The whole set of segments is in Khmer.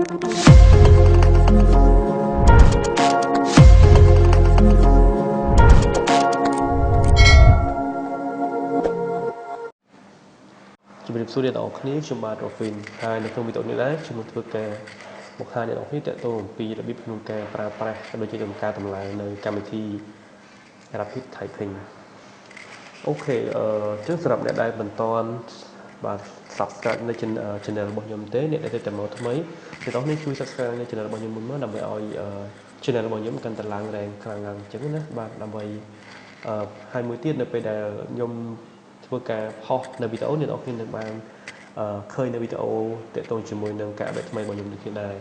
ជំរាបសួរអ្នកទាំងអស់គ្នាខ្ញុំបាទ Rorfin ហើយនៅក្នុងវីដេអូនេះដែរខ្ញុំនឹងធ្វើការបង្ហាញអ្នកទាំងអស់គ្នាទាក់ទងអំពីរបៀបក្នុងការប្រើប្រាស់ដូចជាការតម្លើងនៅកម្មវិធី RapidTyping អូខេចឹងសម្រាប់អ្នកដែលមិនទាន់បាទ Subscribe នៅ Channel របស់ខ្ញុំទេអ្នកដែលតែមកថ្មីអ្នកទាំងអស់គ្នាជួយ Subscribe នៅ Channel របស់ខ្ញុំមុនមកដើម្បីឲ្យ Channel របស់ខ្ញុំកាន់តែឡើងរ៉េងខ្លាំងឡើងអញ្ចឹងណាបាទដើម្បីហើយមួយទៀតនៅពេលដែលខ្ញុំធ្វើការផុសនៅវីដេអូអ្នកនរគ្នានឹងបានឃើញនៅវីដេអូទាក់ទងជាមួយនឹងការបែបថ្មីរបស់ខ្ញុំដូចគ្នាដែរ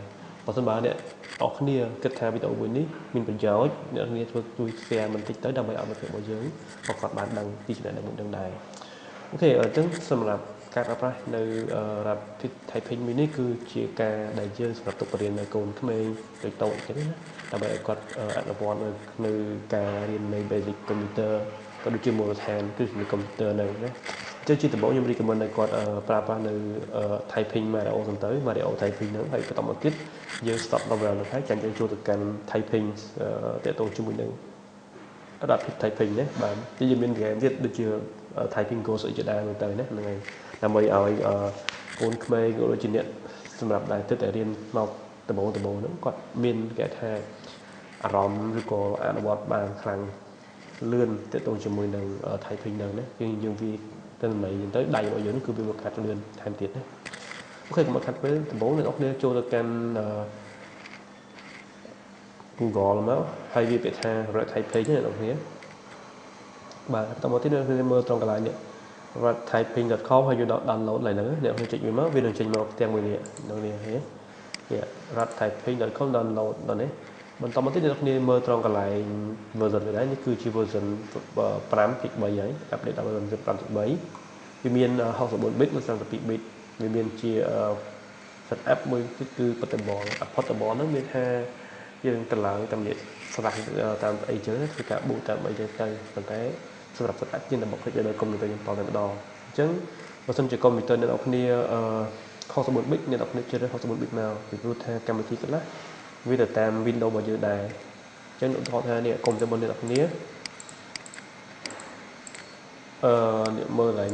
បើមិនបើអ្នកនរគ្នាគិតថាវីដេអូមួយនេះមានប្រយោជន៍អ្នកនរគ្នាធ្វើជួយ share បន្តិចទៅដើម្បីឲ្យមិត្តភក្តិរបស់យើងគាត់បានដឹងពីចំណេះដឹងមួយនឹងដែរអូខេអញ្ចឹងសម្រាប់ការប្រើប្រាស់នៅ RapidTyping មួយនេះគឺជាការដែលយើងសម្រាប់ទុកបរិញ្ញាកូនក្មេងតូចៗអញ្ចឹងណាដើម្បីឲ្យគាត់អនុវត្តនៅការរៀននៅ basic computer ក៏ដូចជាមូលដ្ឋានគឺកុំព្យូទ័រនៅណាចឹងជាដំបូងខ្ញុំ recommend ឲ្យគាត់ប្រើប្រាស់នៅ typing Mario សិនទៅ Mario typing ហ្នឹងហើយបន្តមកទៀតយើង stop level ហ្នឹងហើយចាញ់យើងចូលទៅកាន់ typing ទាក់ទងជាមួយនឹង RapidTyping ណាបាទទីយើងមាន game ទៀតដូចជា typing course អីជាដើមទៅណាហ្នឹងហើយដើម្បីឲ្យកូនក្មេងក៏ដូចជាអ្នកសម្រាប់ដែលទៅតែរៀនមកដំបូងហ្នឹងគាត់មានគេថាអារម្មណ៍ឬក៏អនុវត្តបានខ្លាំងលឿនទាក់ទងជាមួយនឹង typing ហ្នឹងណាយើងវាទៅន័យទៅដៃរបស់យើងគឺវាមកខាត់លឿនថែមទៀតណាអូខេកុំខាត់ពេលដំបូងអ្នកនរគ្នាចូលទៅកាន់ Google មកហើយវាពាក្យថា RapidTyping ណាអ្នកនរគ្នាបាទបន្តមកទៀតអ្នកនរគ្នាមើលត្រង់កន្លែងនេះ RapidTyping.com ហើយយើង download ឡើងហ្នឹងអ្នកនរគ្នាចុចវាមកវានឹងចេញមកផ្ទាំងមួយនេះអ្នកនរគ្នាឃើញ RapidTyping.com download ដល់នេះបន្តមកទៀតអ្នកនរគ្នាមើលត្រង់កន្លែង version នេះដែរនេះគឺជា version 5.3 ហើយ update ដល់ version 5.3 វាមាន64 bit និង32 bit វាមានជា setup មួយគឺ portable ហ្នឹងមានថាយើងតម្លើងតាមរយៈស្លាស់តាមអីចឹងធ្វើការ boot តាមអីចឹងទៅប៉ុន្តែសម្រាប់ setup ជារបស់ click លើកុំព្យូទ័រខ្ញុំតតែម្ដងអញ្ចឹងបើសិនជាកុំព្យូទ័រអ្នកនរគ្នា64 bit អ្នកនរគ្នាជ្រើស64 bit មកពីព្រោះថាកម្មវិធីខ្លះវាទៅតាម Windows របស់យើងដែរអញ្ចឹងឧទាហរណ៍ថានេះកុំព្យូទ័ររបស់អ្នកនរគ្នាអ្នកមើលឡើង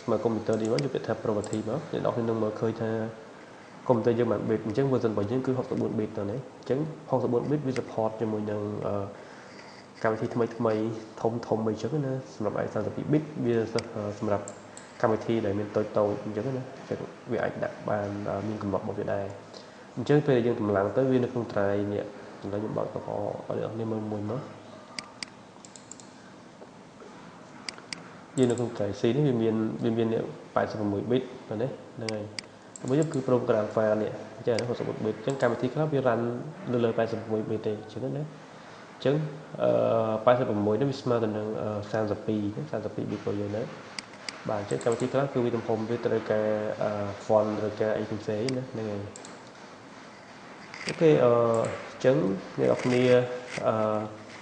មកកុំព្យូទ័រនេះមកយកពាក្យថា property មកអ្នកនរគ្នានឹងមើលឃើញថាកុំព្យូទ័រយើងបាន bit អញ្ចឹង version របស់យើងគឺ64 bit ទៅនេះអញ្ចឹង64 bit វា support ជាមួយនឹងកម្មវិធីថ្មីធំអីចឹងណាសម្រាប់ 32 bit វាសម្រាប់កម្មវិធីដែលមានតូចអញ្ចឹងណាវាអាចដាក់បានមានកំណត់របស់វាដែរអញ្ចឹងពេលយើងតម្លើងទៅវានៅក្នុងត្រៃនេះឥឡូវខ្ញុំបើកតោះឲ្យអ្នកនរគ្នាមើលមួយមកយើងនៅក្នុងត្រៃ C នេះវាមាន86 bit ទៅនេះហ្នឹងហើយមួយទៀតគឺ program file នេះអញ្ចឹង64 bit អញ្ចឹងកម្មវិធីខ្លះវា run នៅលើ86 bit ទេអញ្ចឹងណាអញ្ចឹង86នេះវាស្មើទៅនឹង32 bit របស់យើងណាបាទអញ្ចឹងកម្មវិធីខ្លះគឺវាទំហំវាត្រូវការ font ត្រូវការអីផ្សេងណាហ្នឹងហើយអូខេអញ្ចឹងអ្នកនរគ្នា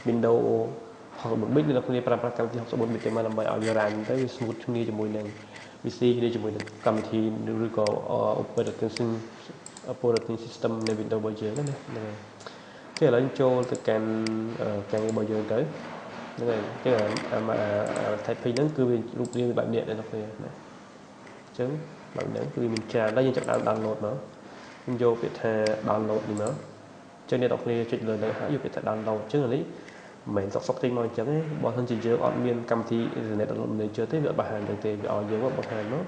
Windows 64 bit អ្នកនរគ្នាប្រើប្រាស់កម្មវិធី64 bit ទេមកដើម្បីឲ្យវា run ទៅវា smooth គ្នាជាមួយនឹង PC គ្នាជាមួយនឹងកម្មវិធីឬក៏ operating system នៃ Windows របស់យើងណាហ្នឹងហើយគេឥឡូវចូលទៅកាន់ការងាររបស់យើងទៅហ្នឹងហើយអញ្ចឹងtyping ហ្នឹងគឺវារូបរាងបែបនេះអ្នកនរគ្នាណាអញ្ចឹងបែបហ្នឹងគឺវាមានច្រើនហើយយើងចាប់ដើម download មកខ្ញុំយកពាក្យថា download នេះមកអញ្ចឹងអ្នកនរគ្នាចុចលើហ្នឹងហើយយកពាក្យថា download អញ្ចឹងនេះមិនសុកចេញមកអញ្ចឹងទេបើមិនជាយើងអត់មានកម្មវិធី internet download manager ទេវាអត់បង្ហាញទៅទេវាឲ្យយើងមកបង្ហាញមក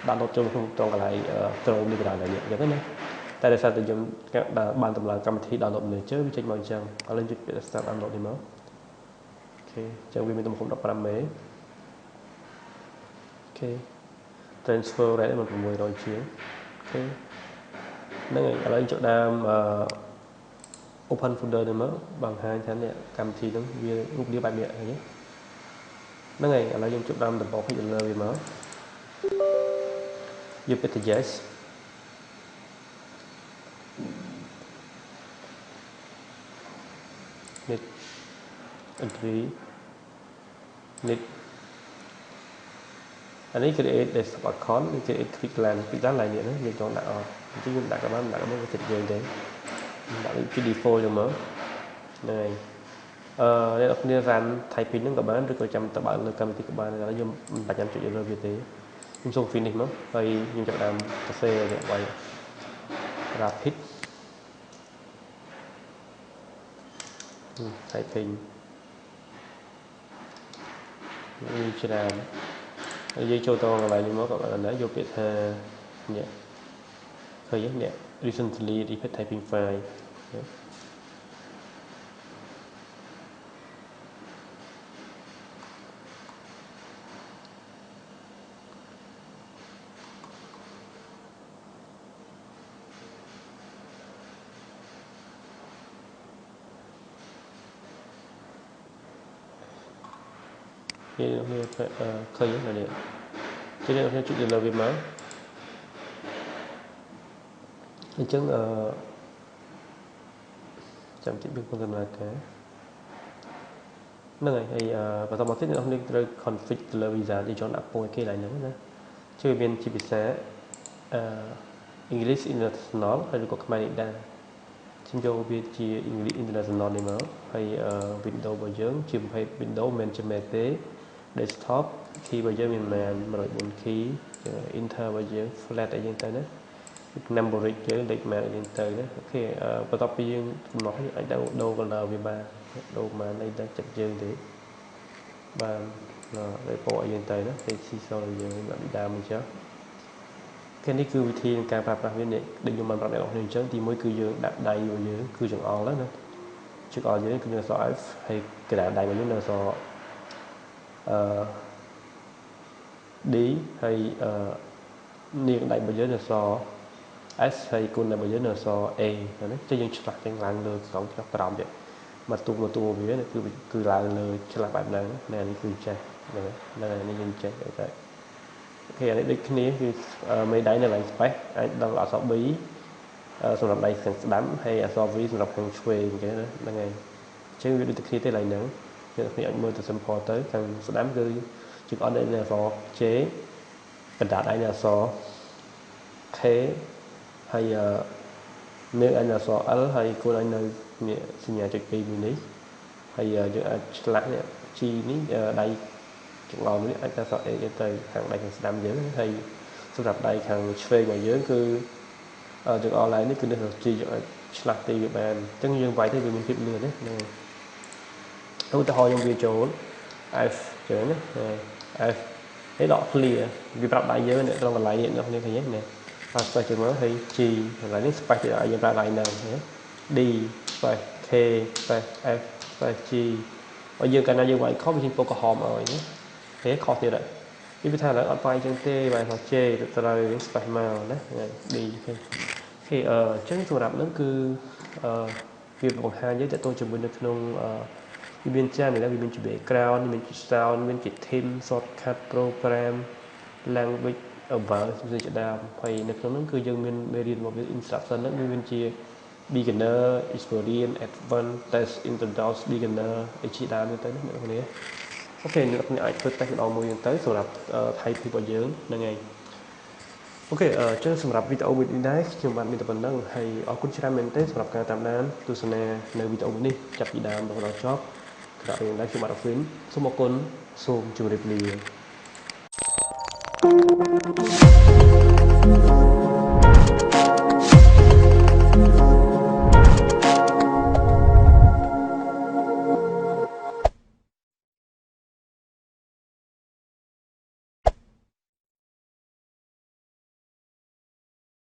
download ចូលក្នុងត្រង់កន្លែង Chrome នេះក៏ដែរនេះអញ្ចឹងណាតែដោយសារតែយើងបានតម្លើងកម្មវិធី download manager វាចេញមកអញ្ចឹងឥឡូវចុចពាក្យ start download នេះមកអូខេអញ្ចឹងវាមានទំហំ 15 MB អូខេ transfer rate មក600ជាងអូខេហ្នឹងហើយឥឡូវចុចដើមopen folder នេះមកបង្ហាញថានេះកម្មវិធីហ្នឹងវារូបរាងបែបនេះហ្នឹងហើយឥឡូវយើងចុចដើមដំបូង click លើវាមកយកពាក្យថា yes next agree next អានេះ create desktop account នេះ create quick LAN នេះណាយើងចង់ដាក់អត់ chứ chúng đặt các bạn đặt cái thịt dường thế đặt cái default cho mở này đây là cái run typing nó các bạn rất là chăm tập bạn là cầm thì các bạn là dùng 300 triệu euro Việt thế nhưng xong finish mất hay nhưng chắc làm cà phê để quay rapid typing như chưa làm dây cho to lại nhưng mà các bạn đã vô biệt nhé khởi nhé recently RapidTyping file thì khởi là được cho nên là chuyện là việc mới anh chứng chậm tiếp bên con là cái này hay và tao mà thích là không nên rơi config là vì giá thì cho nó apple cái lại nữa nè chơi bên chỉ bị xé English International hay có cái này đa trên cho bên chỉ English International này mà hay Windows bao giờ chìm hay Windows management tế desktop khi bao giờ mình mà rồi bốn khí Intel bao giờ flat ở trên tay đó năm bộ rịch chơi lịch mà trên tay đó ok và tập viên nói anh đâu còn là vì ba đâu mà đây đang chặt chơi thế và để bộ ở trên tay đó thì khi sau giờ bạn bị đau mình chứ cái này cứวิธีการปรับแบบนี้định dùngมันปรับได้ออกหนึ่งชั้นที่ไม่คือยืนดับใดอยู่ยืนคือจังออกแล้วนะจังออกยืนคือเนื้อซอฟให้กระดาษใดมายืนเนื้อซอดีให้นี่ใดมายืนเนื้อซอ S ให้คุณใดมายืนเนื้อซอ A นะจะยังฉลาดจังหลังเลยสองฉลาดปรับเนี่ยมาตัววิเนี่ยคือหลังเลยฉลาดแบบนั้นเนี่ยนี่คือใจนั่นนี่ยังใจได้khi anh đi kia thì mấy đáy này là spec anh đang ở sau bí sau đó đây sẽ đám hay so với sau đó còn xuê cái đó là ngày chứ đi từ khi tới lại nữa khi anh mơ từ sample tới thằng số đám cứ chứ ở đây là so chế cần đạt đây là so thế hay nếu anh là so ở hay cô anh nơi sinh nhà trực kỳ mình hay giờ lát này chi đây chúng ngon với anh ta sợ để tới hàng đây hàng đam dưới thì sưu tập đây hàng phê ngoài dưới cứ chụp online nếu cứ được chi cho slide thì bạn chân dương vậy thì mình kịp lừa đấy này tôi ta hỏi trong video F chữ này F cái đỏ clear vì tập đại dưới này trong lại điện nó như thế này và phải chữ mới thì chi lại đến spike thì ở dưới ra lại nào nhé đi phải K phải F phải chi ở dưới cái này như vậy có bên trên hòm rồi nhé thế khó thì đấy như thế là ở tay chân tê bài hoặc chê từ đây đến phải màu đấy đi khi chân thủ đạp nó cứ việc một hai giới tôi chuẩn bị được nông bên cha này là vì mình chuẩn bị background mình sound mình chỉ thêm shortcut program language ở vở gì cho đam hay nó cứ dừng mình điền một cái instruction đó mình chia beginner experience advanced test introduce beginner chỉ đam như thế nữa này ok nữa thì ai phải test đầu mùi tới rồi là thay thì bao giờ là ngày ok choสำหรับวิดีโอวิดีโอนี้ខ្ញុំបានមានតែប៉ុណ្្នឹងហើយអរគុណច្រើនមែនទេសម្រាប់ការតាមដានទស្សនានៅវីដេអូនេះចាប់ពីដើមដល់ចប់ក្រោយនេះខ្ញុំបាទ Rorfin សូមអរគុណសូមជម្រាបលា